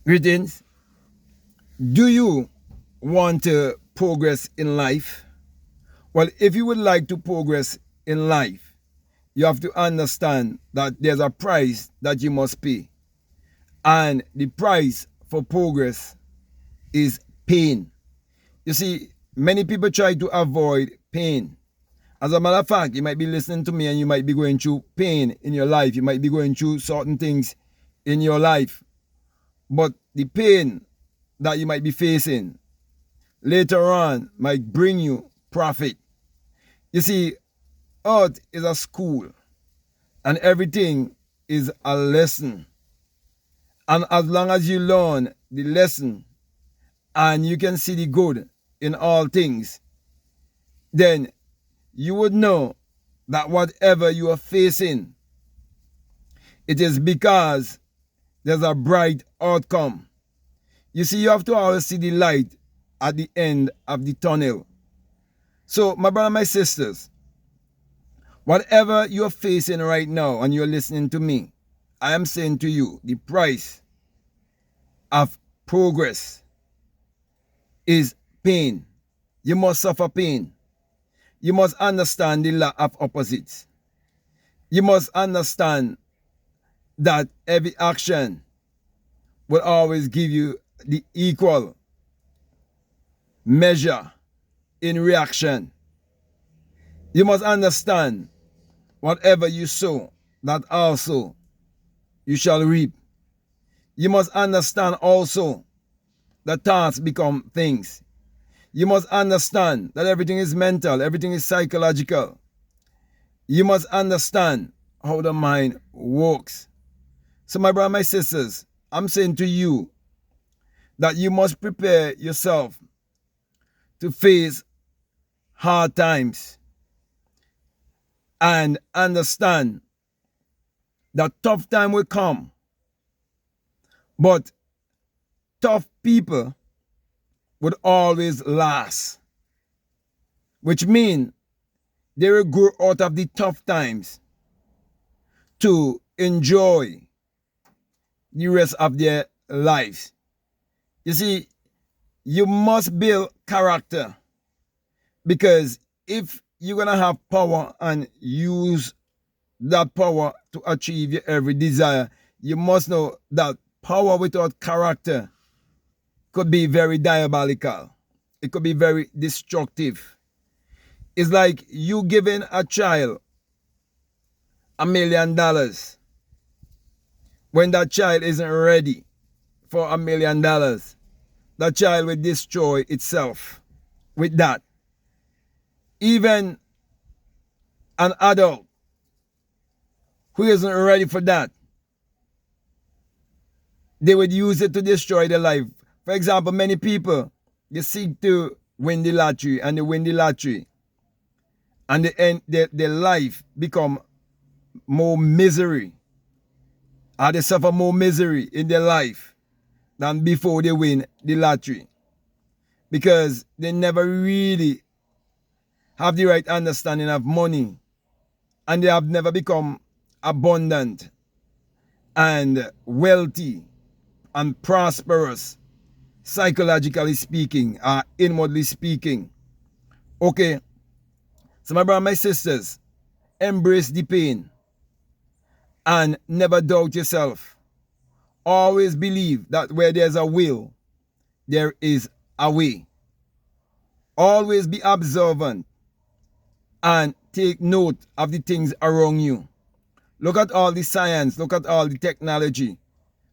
Greetings. Do you want to progress in life? Well, if you would like to progress in life, you have to understand that there's a price that you must pay. And the price for progress is pain. You see, many people try to avoid pain. As a matter of fact, you might be listening to me and you might be going through pain in your life. You might be going through certain things in your life. But the pain that you might be facing later on might bring you profit. You see, earth is a school and everything is a lesson. And as long as you learn the lesson and you can see the good in all things, then you would know that whatever you are facing, it is because there's a bright outcome. You see, you have to always see the light at the end of the tunnel. So, my brother, my sisters, whatever you're facing right now and you're listening to me, I am saying to you, the price of progress is pain. You must suffer pain. You must understand the law of opposites. You must understand that every action will always give you the equal measure in reaction. You must understand whatever you sow, that also you shall reap. You must understand also that thoughts become things. You must understand that everything is mental, everything is psychological. You must understand how the mind works. So my brother, my sisters, I'm saying to you that you must prepare yourself to face hard times and understand that tough time will come. But tough people would always last, which means they will grow out of the tough times to enjoy the rest of their lives. You see, you must build character, because if you're going to have power and use that power to achieve your every desire, you must know that power without character could be very diabolical. It could be very destructive. It's like you giving a child $1 million when that child isn't ready for $1 million. That child will destroy itself with that. Even an adult who isn't ready for that, they would use it to destroy their life. For example, many people, they seek to win the lottery and they win the lottery, and they end their life become more misery, or they suffer more misery in their life than before they win the lottery, because they never really have the right understanding of money, and they have never become abundant and wealthy and prosperous, psychologically speaking or inwardly speaking. Okay, so my brother, my sisters, embrace the pain and never doubt yourself. Always believe that where there's a will, there is a way. Always be observant and take note of the things around you. Look at all the science, look at all the technology,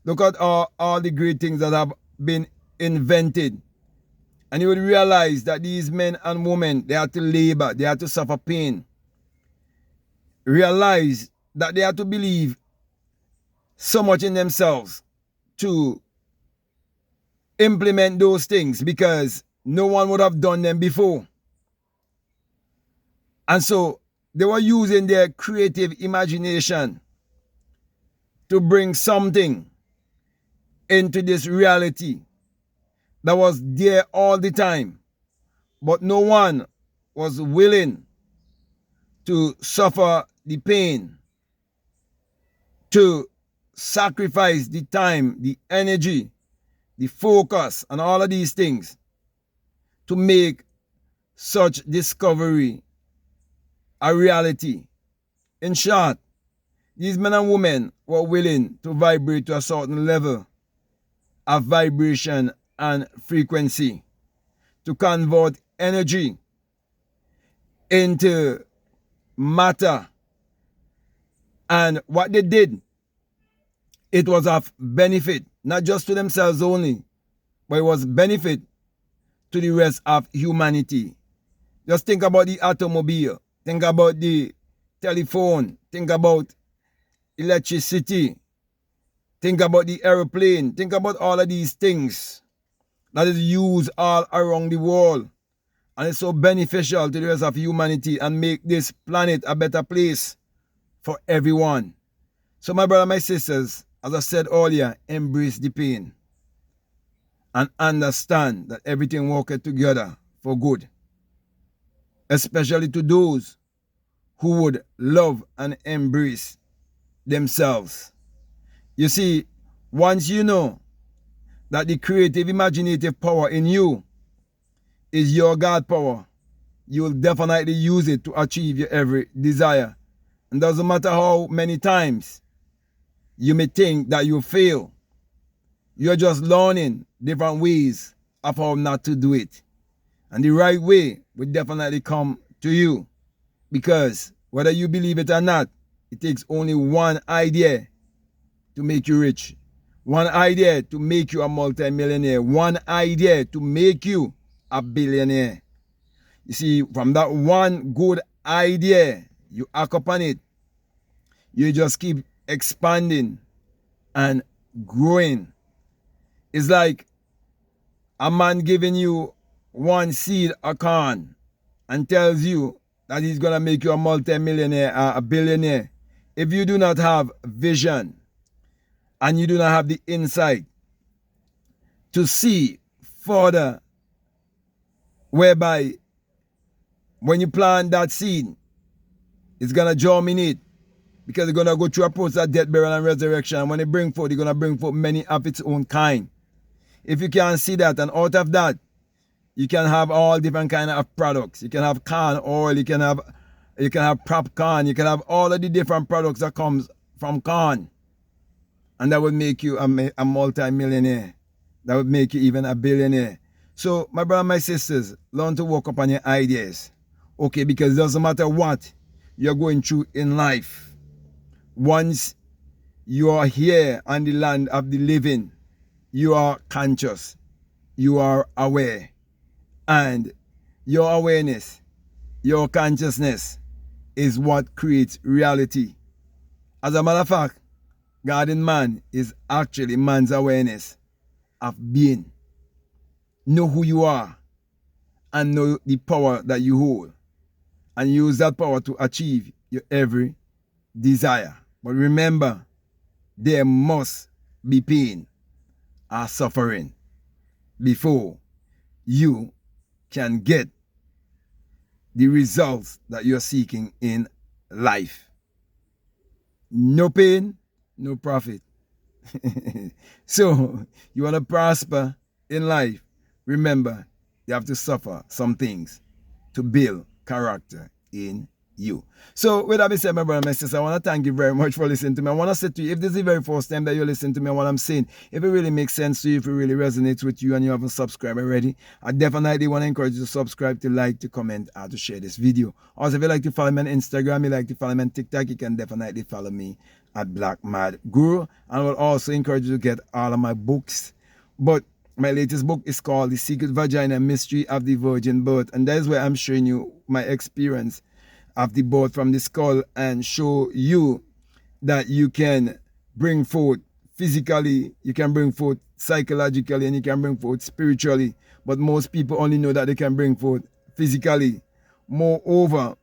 look at all the great things that have been invented. And you will realize that these men and women, they have to labor, they have to suffer pain. Realize that they have to believe so much in themselves to implement those things, because no one would have done them before. And so they were using their creative imagination to bring something into this reality that was there all the time. But no one was willing to suffer the pain, to sacrifice the time, the energy, the focus, and all of these things to make such discovery a reality. In short, these men and women were willing to vibrate to a certain level of vibration and frequency to convert energy into matter. And what they did, it was of benefit, not just to themselves only, but it was benefit to the rest of humanity. Just think about the automobile, think about the telephone, think about electricity, think about the airplane, think about all of these things that is used all around the world. And it's so beneficial to the rest of humanity and make this planet a better place for everyone. So my brother, my sisters, as I said earlier, embrace the pain and understand that everything works together for good, especially to those who would love and embrace themselves. You see, once you know that the creative, imaginative power in you is your God power, you will definitely use it to achieve your every desire. And doesn't matter how many times you may think that you fail, you're just learning different ways of how not to do it. And the right way will definitely come to you. Because whether you believe it or not, it takes only one idea to make you rich. One idea to make you a multi-millionaire. One idea to make you a billionaire. You see, from that one good idea, you act upon it. You just keep expanding and growing. It's like a man giving you one seed of corn and tells you that he's going to make you a multi-millionaire or a billionaire. If you do not have vision and you do not have the insight to see further, whereby when you plant that seed, it's going to germinate, because it's going to go through a process of death, burial, and resurrection. And when it bring forth, it's going to bring forth many of its own kind. If you can see that, and out of that, you can have all different kind of products. You can have corn oil, you can have popcorn, you can have all of the different products that comes from corn. And that would make you a multi-millionaire. That would make you even a billionaire. So, my brother, my sisters, learn to work upon your ideas. Okay, because it doesn't matter what you're going through in life. Once you are here on the land of the living, you are conscious, you are aware, and your awareness, your consciousness is what creates reality. As a matter of fact, God in man is actually man's awareness of being. Know who you are and know the power that you hold, and use that power to achieve your every desire. But remember, there must be pain or suffering before you can get the results that you're seeking in life. No pain, no profit. So, you want to prosper in life, remember, you have to suffer some things to build character in you. So, with that being said, my brother and my sister, I want to thank you very much for listening to me. I want to say to you, if this is the very first time that you're listening to me and what I'm saying, if it really makes sense to you, if it really resonates with you and you haven't subscribed already, I definitely want to encourage you to subscribe, to like, to comment, or to share this video. Also, if you like to follow me on Instagram, you like to follow me on TikTok, you can definitely follow me at Black Mad Guru. And I will also encourage you to get all of my books. But my latest book is called The Secret Vagina Mystery of the Virgin Birth. And that is where I'm showing you my experience of the birth from the skull, and show you that you can bring forth physically, you can bring forth psychologically, and you can bring forth spiritually. But most people only know that they can bring forth physically. Moreover,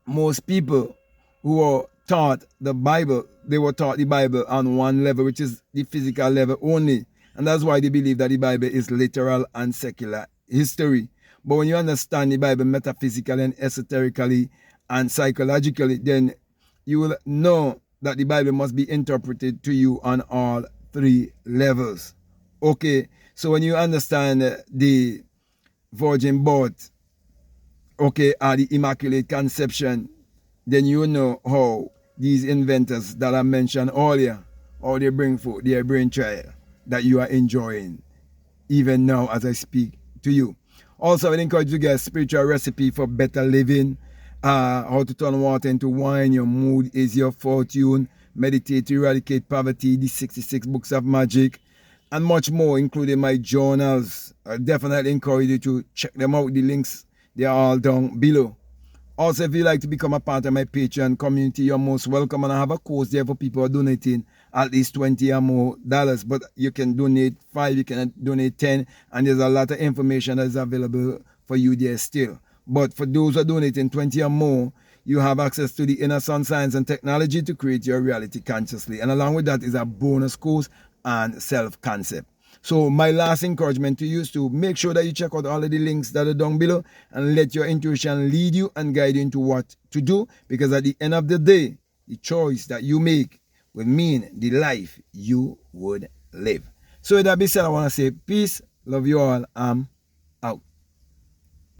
most people who are taught the Bible, they were taught the Bible on one level, which is the physical level only. And that's why they believe that the Bible is literal and secular history. But when you understand the Bible metaphysically and esoterically and psychologically, then you will know that the Bible must be interpreted to you on all three levels. Okay, so when you understand the virgin birth, okay, or the immaculate conception, then you know how these inventors that I mentioned earlier, how they bring forth their brainchild that you are enjoying even now as I speak to you. Also, I would encourage you to get a spiritual recipe for better living, how to turn water into wine, your mood is your fortune, meditate to eradicate poverty, the 66 books of magic, and much more, including my journals. I definitely encourage you to check them out. The links, they are all down below. Also, if you'd like to become a part of my Patreon community, you're most welcome. And I have a course there for people who are donating at least $20 or more. But you can donate 5, you can donate 10. And there's a lot of information that is available for you there still. But for those who are donating 20 or more, you have access to the Inner Sun Science and Technology to create your reality consciously. And along with that is a bonus course and self-concept. So my last encouragement to you is to make sure that you check out all of the links that are down below and let your intuition lead you and guide you into what to do, because at the end of the day, the choice that you make will mean the life you would live. So with that being said, I want to say peace, love you all, I'm out.